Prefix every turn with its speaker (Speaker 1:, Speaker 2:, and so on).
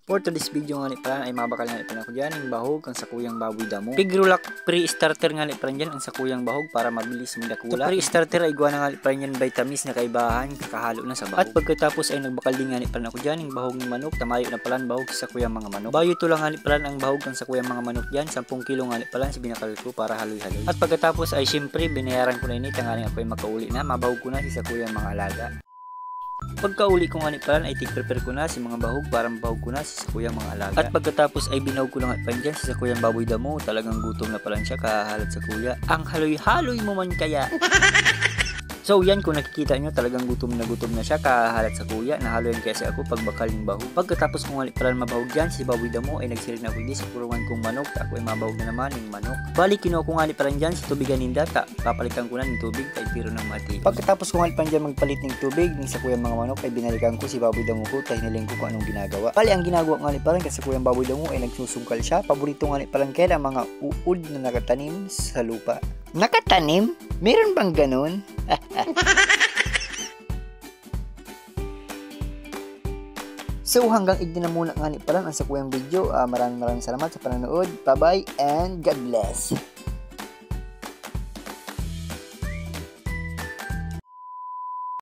Speaker 1: For today's video nga ni pala ay mabakal nga ni pala ko dyan ang bahog ang sakuyang baboy damo. Pigrulak pre-starter nga ni pala dyan ang sakuyang bahog para mabilis magdakula. Sa pre-starter ay gawa na nga ni pala dyan vitamins na kaibahan kakahalo na sa bahog. At pagkatapos ay nagbakal din nga ni pala ko dyan ang bahog ng manok. Tamayo na pala ang bahog sa sakuyang mga manok. Bayo ito lang nga ni pala ang bahog ang sakuyang mga manok dyan. 10 kilo nga ni pala si binakal ko para haloy-haloy. At pagkatapos ay syempre binayaran ko na ini tangaling ako ay makauli na. Mabahog ko na si sakuyang mga alaga. Pagkauli ko nga ni pala ay tig-prepare ko na si mga bahog para mabahog ko na si sakuyang mga alaga. At pagkatapos ay binahog ko lang at pan dyan si sakuyang baboy damo. Talagang gutom na pala siya kahalat sa kuya. Ang haloy-haloy mo man kaya. So yan, kung nakikita nyo talagang gutom na siya kahalat sa kuya. Nahaloyan kasi ako pagbakal ng bahog. Pagkatapos kong pala mabahog dyan si baboy damo ay nagsirin ako hindi sa kurungan kong manok. Ako ay mabahog na naman ng manok. Bali kinuha ko nga pala dyan si tubigan ninda. Papalitan ko na ng tubig kahit piro ng mati. Pagkatapos ko nga pala dyan magpalit ng tubig ng sa kuyang mga manok ay binalikan ko si baboy damo ko. Tayo niling ko kung anong ginagawa. Bali ang ginagawa nga pala kasi kuyang baboy damo ay nagsusungkal siya. Paborito nga pala kaya ang mga uod na nakatanim sa lupa. Nakatanim? Meron bang ganun? So hanggang igdi na muna nga ni pala ang sakuyang video. Maraming salamat sa panonood. Bye bye and God bless.